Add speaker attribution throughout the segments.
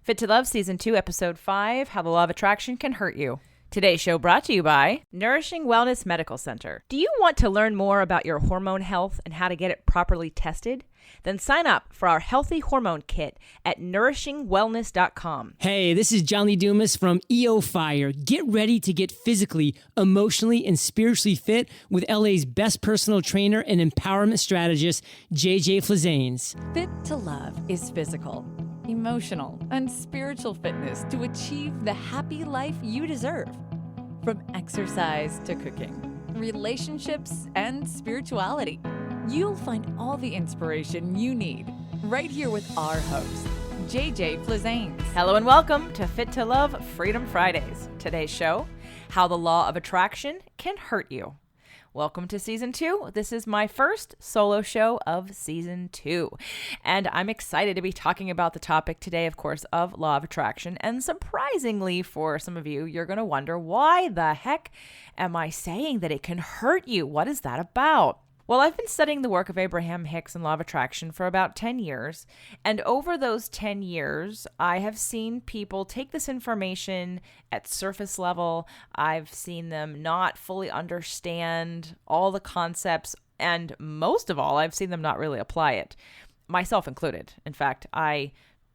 Speaker 1: Fit to Love Season 2, Episode 5, How the Law of Attraction Can Hurt You. Today's show brought to you by Nourishing Wellness Medical Center. Do you want to learn more about your hormone health and how to get it properly tested? Then sign up for our Healthy Hormone Kit at nourishingwellness.com.
Speaker 2: Hey, this is Johnny Dumas from EO Fire. Get ready to get physically, emotionally, and spiritually fit with LA's best personal trainer and empowerment strategist, JJ Flazanes.
Speaker 3: Fit to Love is physical, emotional, and spiritual fitness to achieve the happy life you deserve. From exercise to cooking, relationships, and spirituality, you'll find all the inspiration you need right here with our host, JJ Flazanes.
Speaker 1: Hello and welcome to Fit to Love Freedom Fridays. Today's show, How the Law of Attraction Can Hurt You. Welcome to Season 2. This is my first solo show of Season 2. And I'm excited to be talking about the topic today, of course, of Law of Attraction. And surprisingly for some of you, you're going to wonder, why the heck am I saying that it can hurt you? What is that about? Well, I've been studying the work of Abraham Hicks and Law of Attraction for about 10 years. And over those 10 years, I have seen people take this information at surface level. I've seen them not fully understand all the concepts. And most of all, I've seen them not really apply it, myself included. In fact, I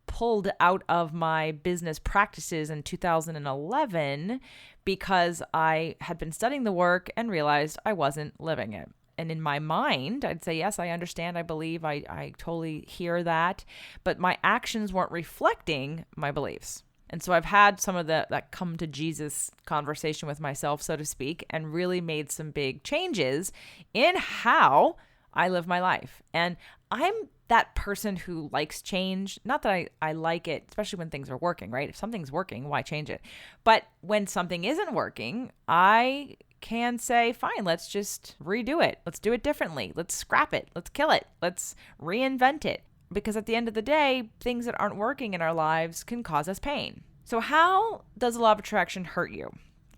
Speaker 1: pulled out of my business practices in 2011 because I had been studying the work and realized I wasn't living it. And in my mind, I'd say, yes, I understand, I believe, I totally hear that, but my actions weren't reflecting my beliefs. And so I've had some of that come to Jesus conversation with myself, so to speak, and really made some big changes in how I live my life. And I'm that person who likes change. Not that I like it, especially when things are working, right? If something's working, why change it? But when something isn't working, I can say, fine, let's just redo it. Let's do it differently. Let's scrap it. Let's kill it. Let's reinvent it. Because at the end of the day, things that aren't working in our lives can cause us pain. So how does the law of attraction hurt you?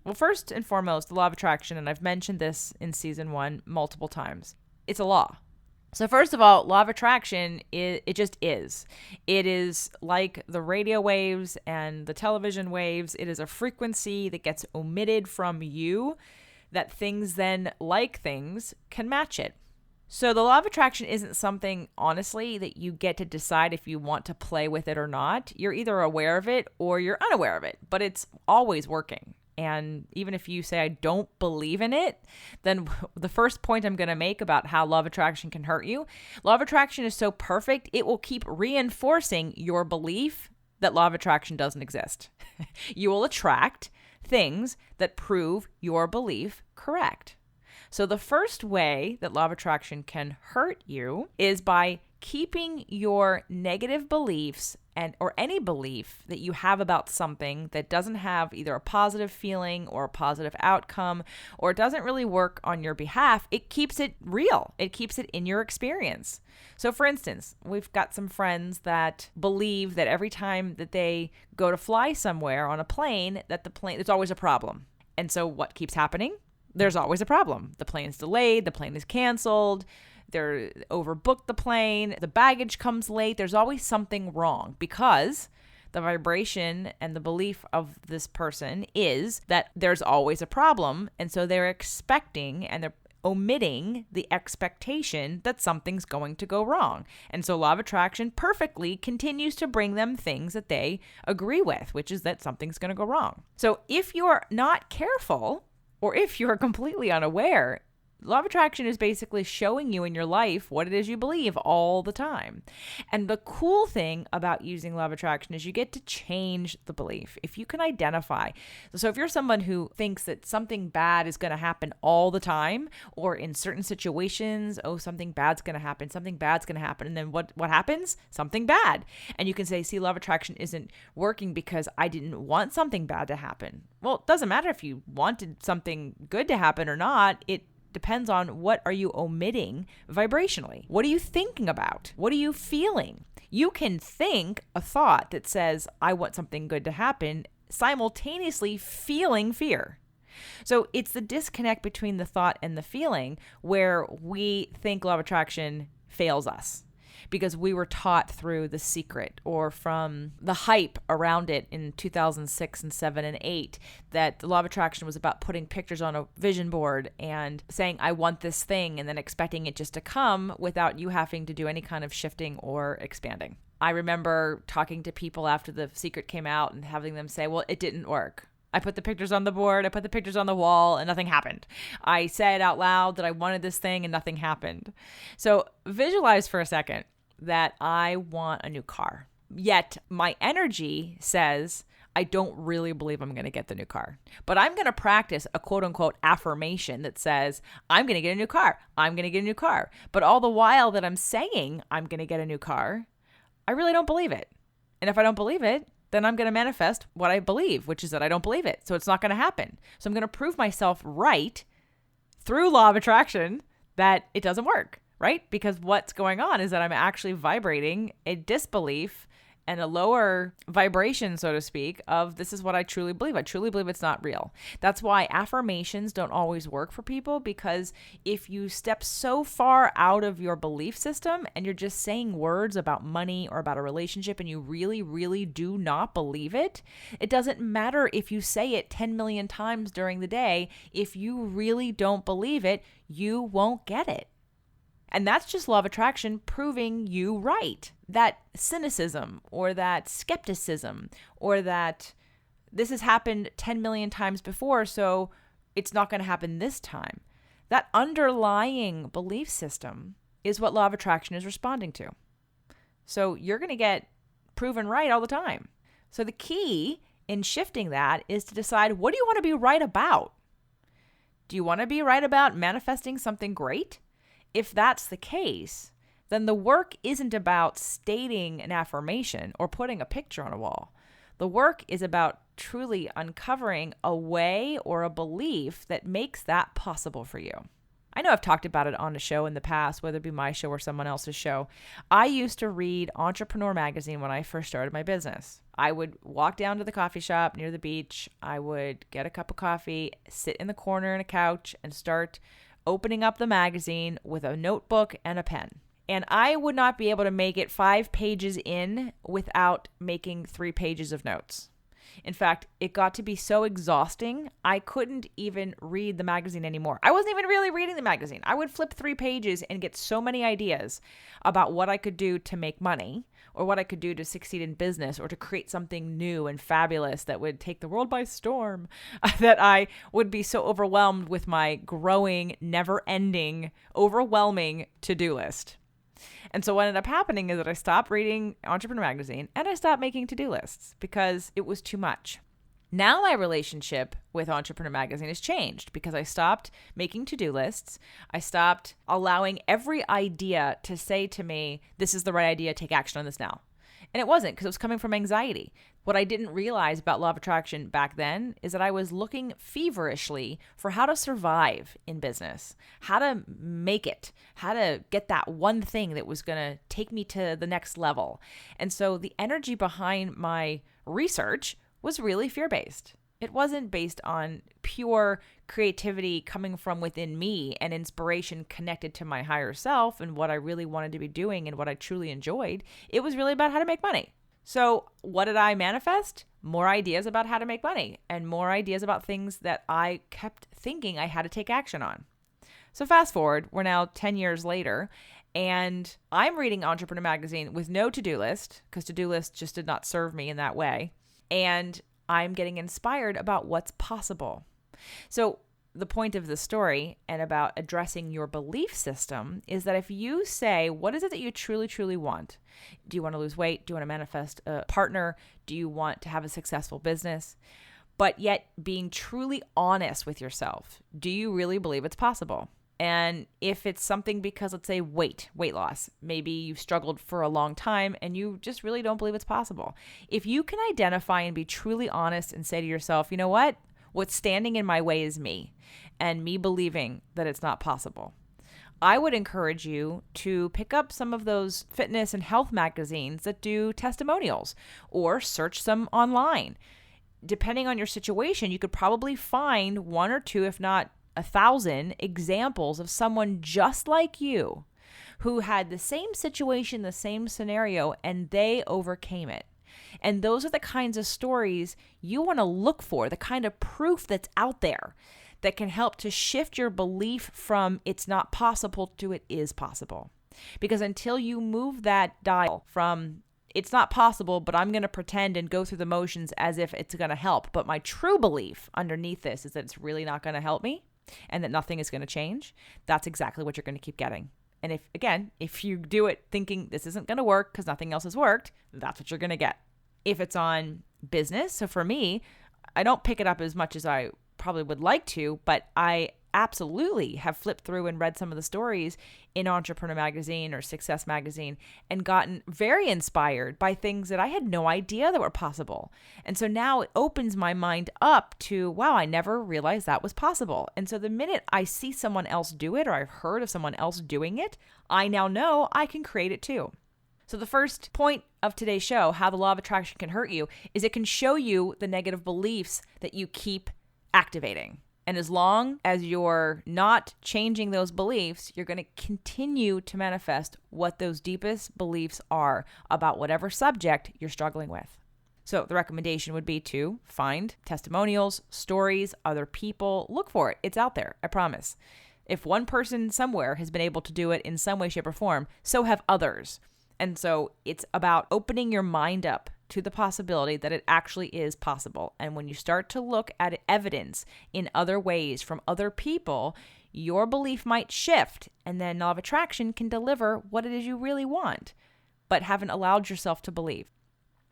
Speaker 1: Well, first and foremost, the law of attraction, and I've mentioned this in season 1 multiple times, it's a law. So first of all, law of attraction, it just is. It is like the radio waves and the television waves. It is a frequency that gets omitted from you, that things then, like things, can match it. So the law of attraction isn't something, honestly, that you get to decide if you want to play with it or not. You're either aware of it or you're unaware of it, but it's always working. And even if you say, I don't believe in it, then the first point I'm going to make about how law of attraction can hurt you, law of attraction is so perfect, it will keep reinforcing your belief that law of attraction doesn't exist. You will attract things that prove your belief correct. So the first way that law of attraction can hurt you is by keeping your negative beliefs or any belief that you have about something that doesn't have either a positive feeling or a positive outcome, or it doesn't really work on your behalf. It keeps it real. It keeps it in your experience. So for instance, we've got some friends that believe that every time that they go to fly somewhere on a plane, that there's always a problem. And so what keeps happening? There's always a problem. The plane's delayed, the plane is canceled, they're overbooked the plane, the baggage comes late. There's always something wrong because the vibration and the belief of this person is that there's always a problem. And so they're expecting and they're omitting the expectation that something's going to go wrong. And so law of attraction perfectly continues to bring them things that they agree with, which is that something's going to go wrong. So if you're not careful, or if you're completely unaware, law of attraction is basically showing you in your life what it is you believe all the time. And the cool thing about using law of attraction is you get to change the belief. If you can identify. So if you're someone who thinks that something bad is going to happen all the time, or in certain situations, something bad's going to happen, and then what happens? Something bad. And you can say, see, law of attraction isn't working because I didn't want something bad to happen. Well, it doesn't matter if you wanted something good to happen or not. It depends on what are you omitting vibrationally. What are you thinking about? What are you feeling? You can think a thought that says, I want something good to happen, simultaneously feeling fear. So it's the disconnect between the thought and the feeling where we think law of attraction fails us. because we were taught through The Secret or from the hype around it in 2006 and 7 and 8 that the law of attraction was about putting pictures on a vision board and saying, I want this thing, and then expecting it just to come without you having to do any kind of shifting or expanding. I remember talking to people after The Secret came out and having them say, well, it didn't work. I put the pictures on the board, I put the pictures on the wall, and nothing happened. I said out loud that I wanted this thing and nothing happened. So visualize for a second that I want a new car. Yet my energy says, I don't really believe I'm going to get the new car. But I'm going to practice a quote unquote affirmation that says, I'm going to get a new car. I'm going to get a new car. But all the while that I'm saying I'm going to get a new car, I really don't believe it. And if I don't believe it, then I'm going to manifest what I believe, which is that I don't believe it. So it's not going to happen. So I'm going to prove myself right through law of attraction that it doesn't work, right? Because what's going on is that I'm actually vibrating a disbelief and a lower vibration, so to speak, of this is what I truly believe. I truly believe it's not real. That's why affirmations don't always work for people, because if you step so far out of your belief system and you're just saying words about money or about a relationship and you really, really do not believe it, it doesn't matter if you say it 10 million times during the day. If you really don't believe it, you won't get it. And that's just law of attraction proving you right. That cynicism or that skepticism or that this has happened 10 million times before, so it's not going to happen this time. That underlying belief system is what law of attraction is responding to. So you're going to get proven right all the time. So the key in shifting that is to decide, what do you want to be right about? Do you want to be right about manifesting something great? If that's the case, then the work isn't about stating an affirmation or putting a picture on a wall. The work is about truly uncovering a way or a belief that makes that possible for you. I know I've talked about it on a show in the past, whether it be my show or someone else's show. I used to read Entrepreneur magazine when I first started my business. I would walk down to the coffee shop near the beach. I would get a cup of coffee, sit in the corner on a couch, and start opening up the magazine with a notebook and a pen. And I would not be able to make it 5 pages in without making 3 pages of notes. In fact, it got to be so exhausting, I couldn't even read the magazine anymore. I wasn't even really reading the magazine. I would flip 3 pages and get so many ideas about what I could do to make money, or what I could do to succeed in business, or to create something new and fabulous that would take the world by storm, that I would be so overwhelmed with my growing, never-ending, overwhelming to-do list. And so what ended up happening is that I stopped reading Entrepreneur magazine and I stopped making to-do lists because it was too much. Now my relationship with Entrepreneur magazine has changed because I stopped making to-do lists. I stopped allowing every idea to say to me, this is the right idea, take action on this now. And it wasn't, because it was coming from anxiety. What I didn't realize about law of attraction back then is that I was looking feverishly for how to survive in business, how to make it, how to get that one thing that was going to take me to the next level. And so the energy behind my research was really fear-based. It wasn't based on pure creativity coming from within me and inspiration connected to my higher self and what I really wanted to be doing and what I truly enjoyed. It was really about how to make money. So what did I manifest? More ideas about how to make money and more ideas about things that I kept thinking I had to take action on. So fast forward, we're now 10 years later, and I'm reading Entrepreneur magazine with no to-do list, because to-do lists just did not serve me in that way. And I'm getting inspired about what's possible. So the point of the story and about addressing your belief system is that if you say, what is it that you truly, truly want? Do you want to lose weight? Do you want to manifest a partner? Do you want to have a successful business? But yet being truly honest with yourself, do you really believe it's possible? And if it's something because, let's say, weight loss, maybe you've struggled for a long time and you just really don't believe it's possible. If you can identify and be truly honest and say to yourself, you know what? What's standing in my way is me and me believing that it's not possible. I would encourage you to pick up some of those fitness and health magazines that do testimonials or search them online. Depending on your situation, you could probably find 1 or 2, if not 1,000 examples of someone just like you who had the same situation, the same scenario, and they overcame it. And those are the kinds of stories you want to look for, the kind of proof that's out there that can help to shift your belief from it's not possible to it is possible. Because until you move that dial from it's not possible, but I'm going to pretend and go through the motions as if it's going to help, but my true belief underneath this is that it's really not going to help me and that nothing is going to change, that's exactly what you're going to keep getting. And if you do it thinking this isn't going to work because nothing else has worked, that's what you're going to get. If it's on business, so for me, I don't pick it up as much as I probably would like to, but I absolutely have flipped through and read some of the stories in Entrepreneur Magazine or Success Magazine and gotten very inspired by things that I had no idea that were possible. And so now it opens my mind up to, wow, I never realized that was possible. And so the minute I see someone else do it or I've heard of someone else doing it, I now know I can create it too. So the first point of today's show, how the law of attraction can hurt you, is it can show you the negative beliefs that you keep activating. And as long as you're not changing those beliefs, you're going to continue to manifest what those deepest beliefs are about whatever subject you're struggling with. So the recommendation would be to find testimonials, stories, other people. Look for it. It's out there. I promise. If one person somewhere has been able to do it in some way, shape, or form, so have others. And so it's about opening your mind up to the possibility that it actually is possible. And when you start to look at evidence in other ways from other people, your belief might shift, and then law of attraction can deliver what it is you really want, but haven't allowed yourself to believe.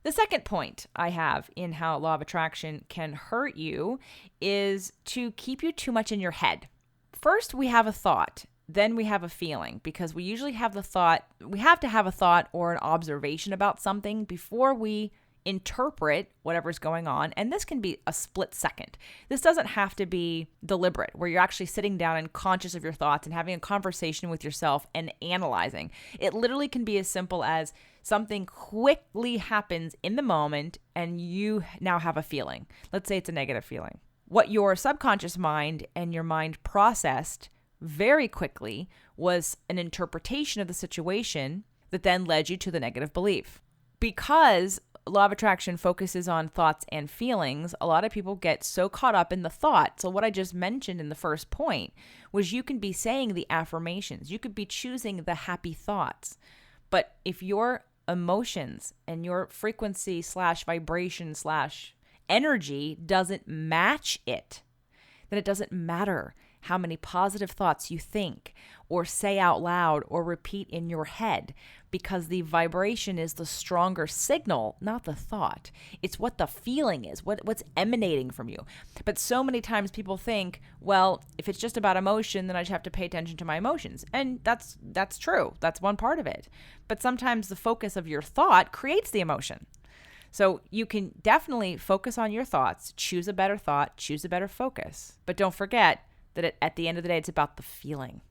Speaker 1: The second point I have in how law of attraction can hurt you is to keep you too much in your head. First, we have a thought. Then we have a feeling, because we usually have the thought, we have to have a thought or an observation about something before we interpret whatever's going on. And this can be a split second. This doesn't have to be deliberate, where you're actually sitting down and conscious of your thoughts and having a conversation with yourself and analyzing. It literally can be as simple as something quickly happens in the moment and you now have a feeling. Let's say it's a negative feeling. What your subconscious mind and your mind processed very quickly was an interpretation of the situation that then led you to the negative belief. Because law of attraction focuses on thoughts and feelings, a lot of people get so caught up in the thought. So what I just mentioned in the first point was you can be saying the affirmations. You could be choosing the happy thoughts. But if your emotions and your frequency / vibration / energy doesn't match it, then it doesn't matter how many positive thoughts you think or say out loud or repeat in your head, because the vibration is the stronger signal, not the thought. It's what the feeling is, what's emanating from you. But so many times people think, well, if it's just about emotion, then I just have to pay attention to my emotions. And that's true. That's one part of it. But sometimes the focus of your thought creates the emotion. So you can definitely focus on your thoughts, choose a better thought, choose a better focus. But don't forget that at the end of the day, it's about the feeling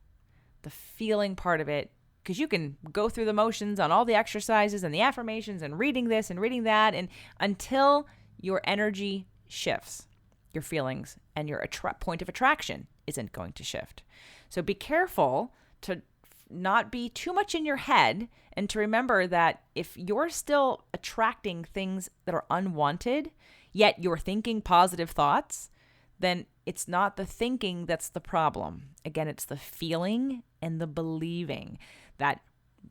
Speaker 1: part of it, because you can go through the motions on all the exercises and the affirmations and reading this and reading that, and until your energy shifts, your feelings and your point of attraction isn't going to shift. So be careful to not be too much in your head, and to remember that if you're still attracting things that are unwanted, yet you're thinking positive thoughts, then it's not the thinking that's the problem. Again, it's the feeling and the believing that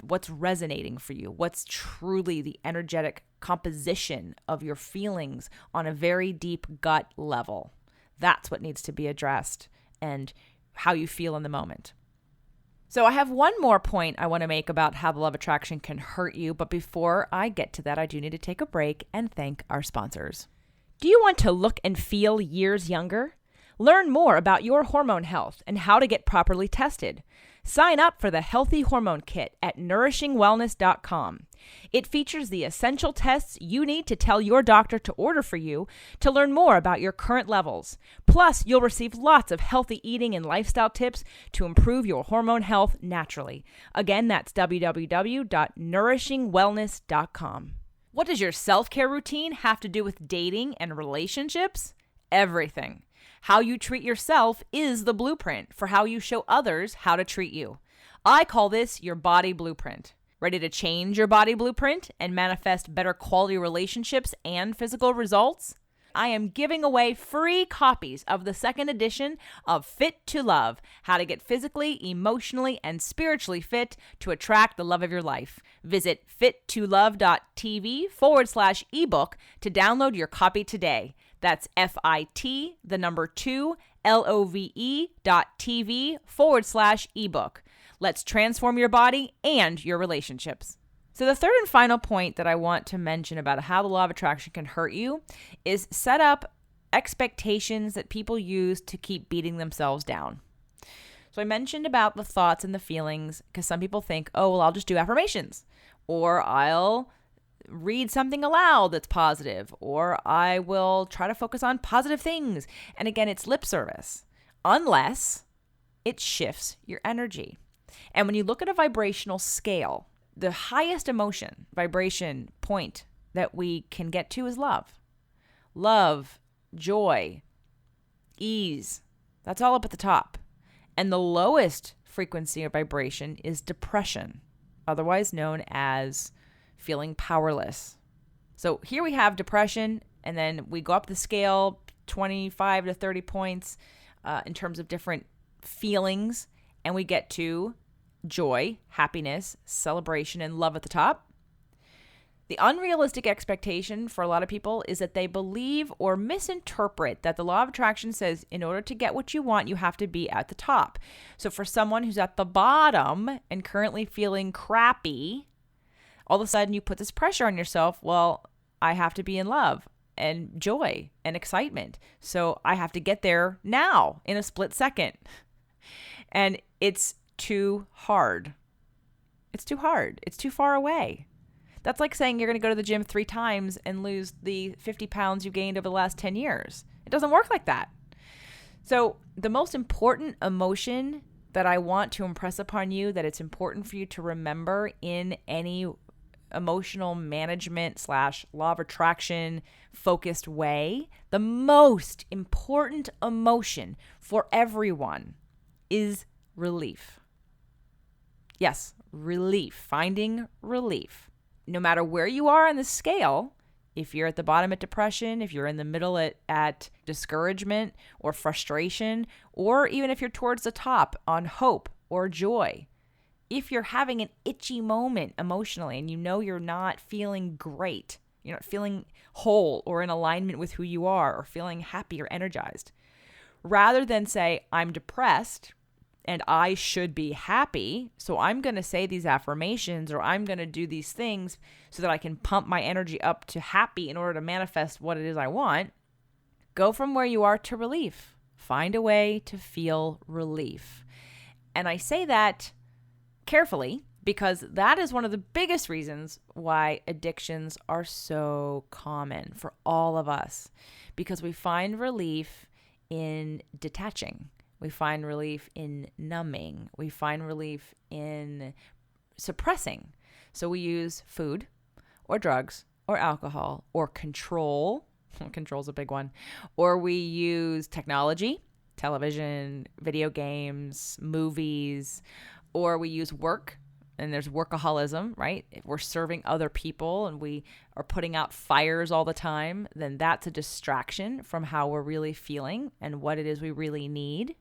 Speaker 1: what's resonating for you, what's truly the energetic composition of your feelings on a very deep gut level. That's what needs to be addressed, and how you feel in the moment. So I have one more point I want to make about how the law of attraction can hurt you. But before I get to that, I do need to take a break and thank our sponsors. Do you want to look and feel years younger? Learn more about your hormone health and how to get properly tested. Sign up for the Healthy Hormone Kit at nourishingwellness.com. It features the essential tests you need to tell your doctor to order for you to learn more about your current levels. Plus, you'll receive lots of healthy eating and lifestyle tips to improve your hormone health naturally. Again, that's www.nourishingwellness.com. What does your self-care routine have to do with dating and relationships? Everything. How you treat yourself is the blueprint for how you show others how to treat you. I call this your body blueprint. Ready to change your body blueprint and manifest better quality relationships and physical results? I am giving away free copies of the second edition of Fit to Love, How to Get Physically, Emotionally, and Spiritually Fit to Attract the Love of Your Life. Visit fittolove.tv/ebook to download your copy today. That's FIT2LOVE.tv/ebook. Let's transform your body and your relationships. So the third and final point that I want to mention about how the law of attraction can hurt you is set up expectations that people use to keep beating themselves down. So I mentioned about the thoughts and the feelings because some people think, oh, well, I'll just do affirmations, or I'll read something aloud that's positive, or I will try to focus on positive things. And again, it's lip service, unless it shifts your energy. And when you look at a vibrational scale, the highest emotion, vibration point that we can get to is love. Love, joy, ease. That's all up at the top. And the lowest frequency of vibration is depression, otherwise known as feeling powerless. So here we have depression, and then we go up the scale 25 to 30 points in terms of different feelings, and we get to joy, happiness, celebration, and love at the top. The unrealistic expectation for a lot of people is that they believe or misinterpret that the law of attraction says in order to get what you want, you have to be at the top. So for someone who's at the bottom and currently feeling crappy, all of a sudden you put this pressure on yourself. Well, I have to be in love and joy and excitement. So I have to get there now in a split second. And it's too hard. It's too hard. It's too far away. That's like saying you're going to go to the gym 3 times and lose the 50 pounds you gained over the last 10 years. It doesn't work like that. So the most important emotion that I want to impress upon you, that it's important for you to remember in any emotional management / law of attraction focused way, the most important emotion for everyone is relief. Yes, relief, finding relief. No matter where you are on the scale, if you're at the bottom at depression, if you're in the middle at discouragement or frustration, or even if you're towards the top on hope or joy, if you're having an itchy moment emotionally and you know you're not feeling great, you're not feeling whole or in alignment with who you are or feeling happy or energized, rather than say, I'm depressed and I should be happy, so I'm going to say these affirmations or I'm going to do these things so that I can pump my energy up to happy in order to manifest what it is I want, go from where you are to relief. Find a way to feel relief. And I say that carefully because that is one of the biggest reasons why addictions are so common for all of us, because we find relief in detaching. We find relief in numbing. We find relief in suppressing. So we use food or drugs or alcohol or control. Control's a big one. Or we use technology, television, video games, movies, or we use work. And there's workaholism, right? If we're serving other people and we are putting out fires all the time, then that's a distraction from how we're really feeling and what it is we really need.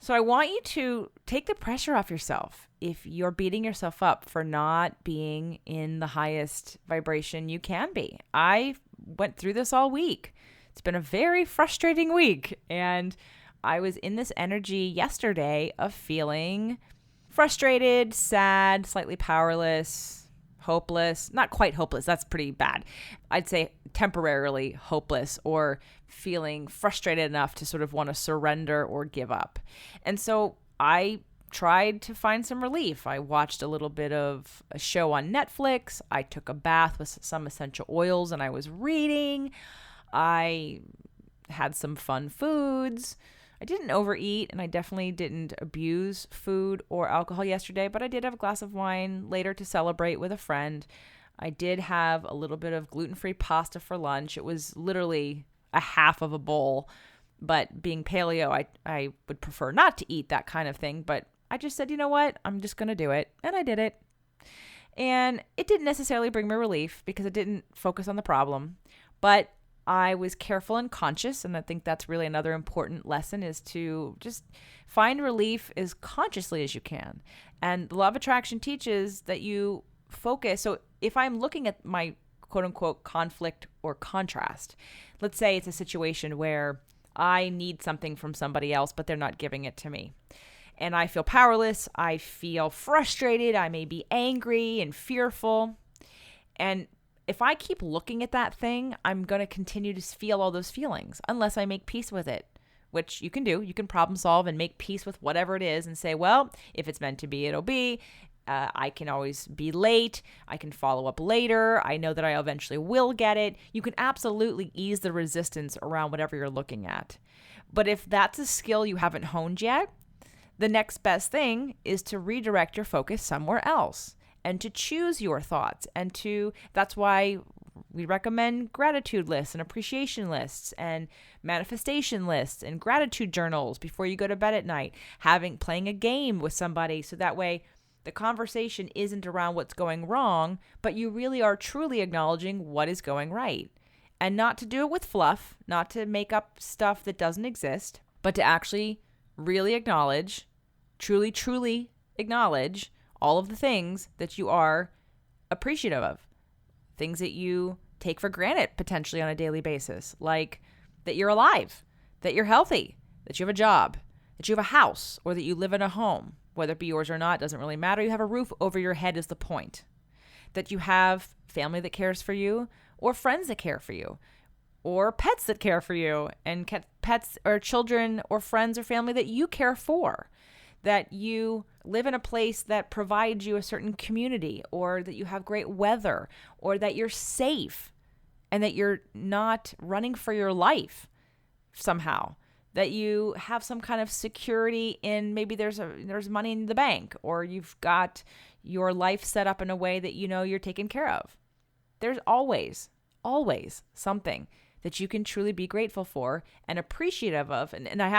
Speaker 1: So I want you to take the pressure off yourself if you're beating yourself up for not being in the highest vibration you can be. I went through this all week. It's been a very frustrating week. And I was in this energy yesterday of feeling frustrated, sad, slightly powerless, hopeless. Not quite hopeless. That's pretty bad. I'd say temporarily hopeless or feeling frustrated enough to sort of want to surrender or give up. And so I tried to find some relief. I watched a little bit of a show on Netflix. I took a bath with some essential oils and I was reading. I had some fun foods. I didn't overeat and I definitely didn't abuse food or alcohol yesterday, but I did have a glass of wine later to celebrate with a friend. I did have a little bit of gluten-free pasta for lunch. It was literally a half of a bowl, but being paleo, I would prefer not to eat that kind of thing, but I just said, you know what? I'm just going to do it. And I did it. And it didn't necessarily bring me relief because it didn't focus on the problem, but I was careful and conscious. And I think that's really another important lesson, is to just find relief as consciously as you can. And the law of attraction teaches that you focus. So if I'm looking at my quote unquote conflict or contrast, let's say it's a situation where I need something from somebody else, but they're not giving it to me. And I feel powerless. I feel frustrated. I may be angry and fearful. And if I keep looking at that thing, I'm going to continue to feel all those feelings unless I make peace with it, which you can do. You can problem solve and make peace with whatever it is and say, well, if it's meant to be, it'll be. I can always be late. I can follow up later. I know that I eventually will get it. You can absolutely ease the resistance around whatever you're looking at. But if that's a skill you haven't honed yet, the next best thing is to redirect your focus somewhere else and to choose your thoughts. That's why we recommend gratitude lists and appreciation lists and manifestation lists and gratitude journals before you go to bed at night, playing a game with somebody. So that way the conversation isn't around what's going wrong, but you really are truly acknowledging what is going right. And not to do it with fluff, not to make up stuff that doesn't exist, but to actually really acknowledge, truly acknowledge all of the things that you are appreciative of, things that you take for granted potentially on a daily basis, like that you're alive, that you're healthy, that you have a job, that you have a house, or that you live in a home, whether it be yours or not, doesn't really matter. You have a roof over your head is the point. That you have family that cares for you, or friends that care for you, or pets that care for you, and pets or children or friends or family that you care for. That you live in a place that provides you a certain community, or that you have great weather, or that you're safe and that you're not running for your life somehow, that you have some kind of security in, maybe there's money in the bank, or you've got your life set up in a way that you know you're taken care of. There's always something that you can truly be grateful for and appreciative of. And I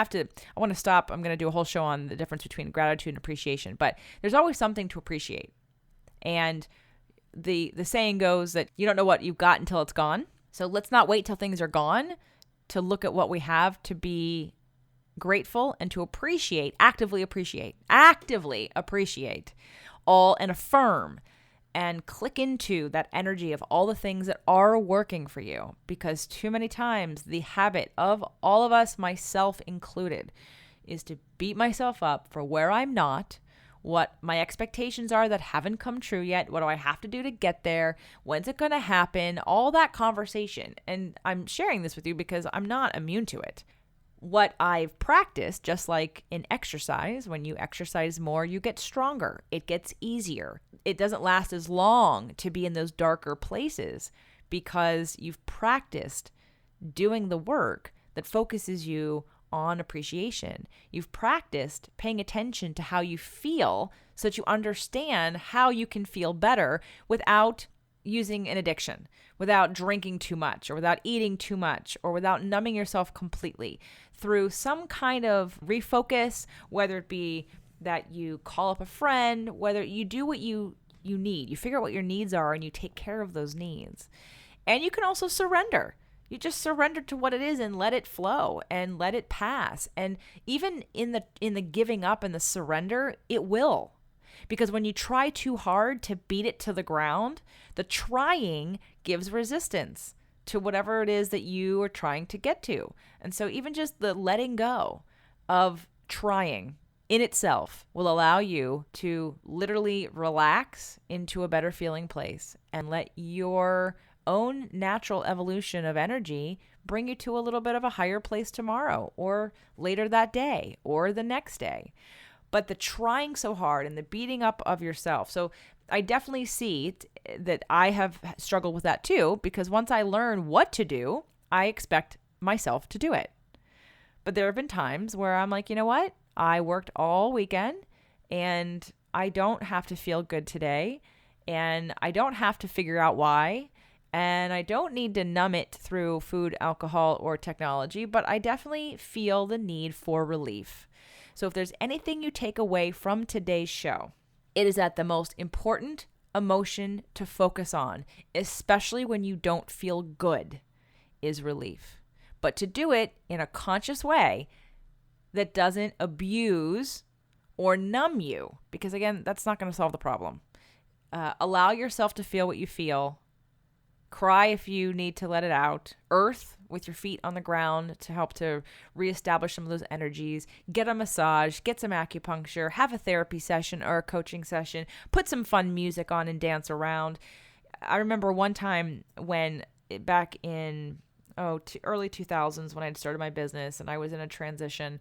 Speaker 1: want to stop. I'm going to do a whole show on the difference between gratitude and appreciation, but there's always something to appreciate. And the saying goes that you don't know what you've got until it's gone. So let's not wait till things are gone to look at what we have, to be grateful and to actively appreciate all, and affirm and click into that energy of all the things that are working for you. Because too many times the habit of all of us, myself included, is to beat myself up for where I'm not, what my expectations are that haven't come true yet, what do I have to do to get there, when's it going to happen, all that conversation. And I'm sharing this with you because I'm not immune to it. What I've practiced, just like in exercise, when you exercise more, you get stronger. It gets easier. It doesn't last as long to be in those darker places because you've practiced doing the work that focuses you on appreciation. You've practiced paying attention to how you feel so that you understand how you can feel better without using an addiction, without drinking too much, or without eating too much, or without numbing yourself completely, through some kind of refocus, whether it be that you call up a friend, whether you do what you need, you figure out what your needs are and you take care of those needs. And you can also surrender. You just surrender to what it is and let it flow and let it pass. And even in the giving up and the surrender, it will. Because when you try too hard to beat it to the ground, the trying gives resistance to whatever it is that you are trying to get to. And so even just the letting go of trying in itself will allow you to literally relax into a better feeling place and let your own natural evolution of energy bring you to a little bit of a higher place tomorrow, or later that day, or the next day. But the trying so hard and the beating up of yourself. So I definitely see that I have struggled with that too, because once I learn what to do, I expect myself to do it. But there have been times where I'm like, you know what? I worked all weekend and I don't have to feel good today, and I don't have to figure out why, and I don't need to numb it through food, alcohol, or technology, but I definitely feel the need for relief. So if there's anything you take away from today's show, it is that the most important emotion to focus on, especially when you don't feel good, is relief. But to do it in a conscious way that doesn't abuse or numb you, because again, that's not going to solve the problem. Allow yourself to feel what you feel. Cry if you need to let it out. Earth with your feet on the ground to help to reestablish some of those energies. Get a massage, get some acupuncture, have a therapy session or a coaching session. Put some fun music on and dance around. I remember one time when back in early 2000s when I had started my business and I was in a transition,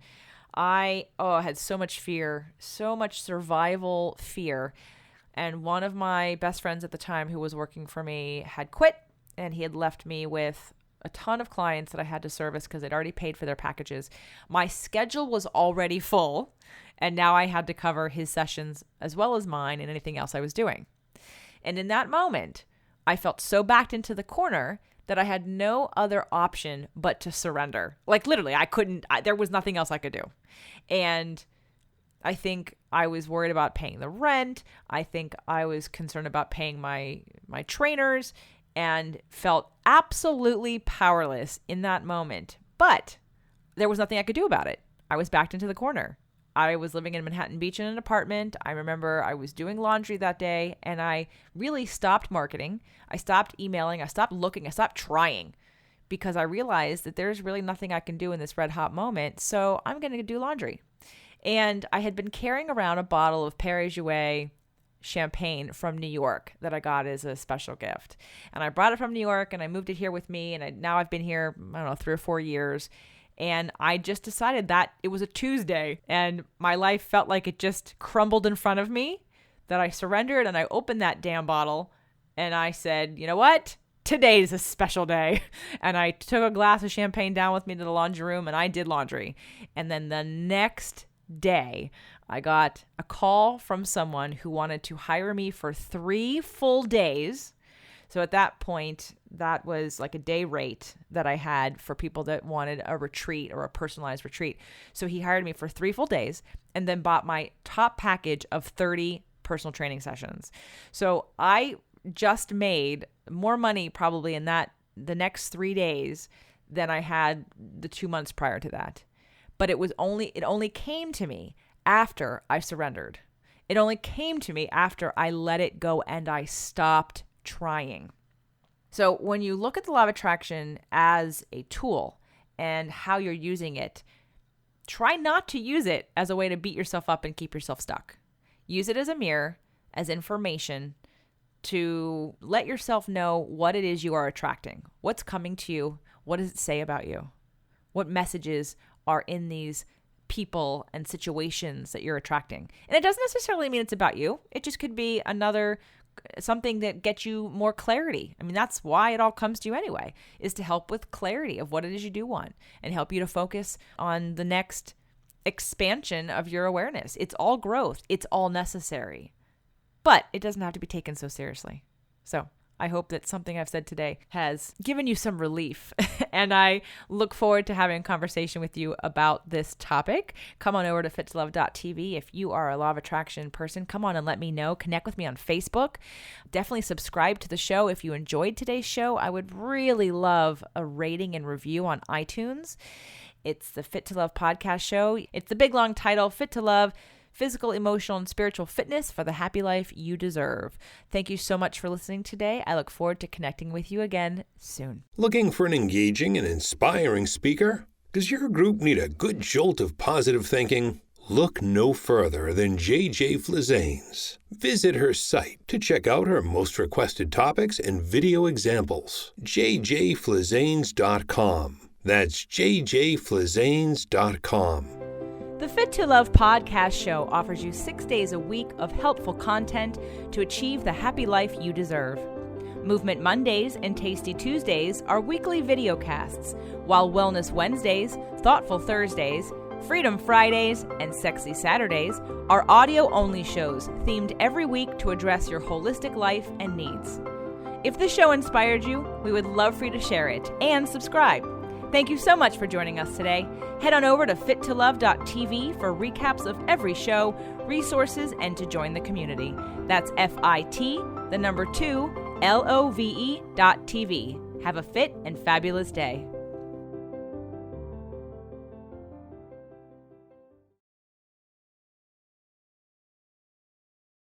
Speaker 1: I had so much fear, so much survival fear. And one of my best friends at the time who was working for me had quit, and he had left me with a ton of clients that I had to service because they'd already paid for their packages. My schedule was already full, and now I had to cover his sessions as well as mine and anything else I was doing. And in that moment, I felt so backed into the corner that I had no other option but to surrender. Like literally, there was nothing else I could do. And I think I was worried about paying the rent. I think I was concerned about paying my trainers and felt absolutely powerless in that moment. But there was nothing I could do about it. I was backed into the corner. I was living in Manhattan Beach in an apartment. I remember I was doing laundry that day, and I really stopped marketing. I stopped emailing. I stopped looking. I stopped trying because I realized that there's really nothing I can do in this red hot moment. So I'm going to do laundry. And I had been carrying around a bottle of Perrier-Jouët champagne from New York that I got as a special gift. And I brought it from New York and I moved it here with me. And now I've been here, 3 or 4 years. And I just decided that it was a Tuesday and my life felt like it just crumbled in front of me, that I surrendered and I opened that damn bottle and I said, you know what? Today's a special day. And I took a glass of champagne down with me to the laundry room and I did laundry. And then the next day, I got a call from someone who wanted to hire me for 3 full days. So at that point, that was like a day rate that I had for people that wanted a retreat or a personalized retreat. So he hired me for 3 full days and then bought my top package of 30 personal training sessions. So I just made more money probably in the next 3 days than I had the 2 months prior to that. But it only came to me after I surrendered. It only came to me after I let it go and I stopped trying. So when you look at the law of attraction as a tool and how you're using it, try not to use it as a way to beat yourself up and keep yourself stuck. Use it as a mirror, as information to let yourself know what it is you are attracting, what's coming to you, what does it say about you, what messages are in these people and situations that you're attracting. And it doesn't necessarily mean it's about you. It just could be something that gets you more clarity. I mean, that's why it all comes to you anyway, is to help with clarity of what it is you do want and help you to focus on the next expansion of your awareness. It's all growth. It's all necessary, but it doesn't have to be taken so seriously. So I hope that something I've said today has given you some relief. And I look forward to having a conversation with you about this topic. Come on over to fittolove.tv. If you are a law of attraction person, come on and let me know. Connect with me on Facebook. Definitely subscribe to the show. If you enjoyed today's show, I would really love a rating and review on iTunes. It's the Fit to Love podcast show. It's the big long title, Fit to Love: Physical, Emotional, and Spiritual Fitness for the Happy Life You Deserve. Thank you so much for listening today. I look forward to connecting with you again soon.
Speaker 4: Looking for an engaging and inspiring speaker? Does your group need a good jolt of positive thinking? Look no further than JJ Flizanes. Visit her site to check out her most requested topics and video examples. jjflizanes.com. That's jjflizanes.com.
Speaker 1: The Fit to Love podcast show offers you 6 days a week of helpful content to achieve the happy life you deserve. Movement Mondays and Tasty Tuesdays are weekly video casts, while Wellness Wednesdays, Thoughtful Thursdays, Freedom Fridays, and Sexy Saturdays are audio-only shows themed every week to address your holistic life and needs. If the show inspired you, we would love for you to share it and subscribe. Thank you so much for joining us today. Head on over to fittolove.tv for recaps of every show, resources, and to join the community. That's FIT, the number 2, LOVE.TV. Have a fit and fabulous day.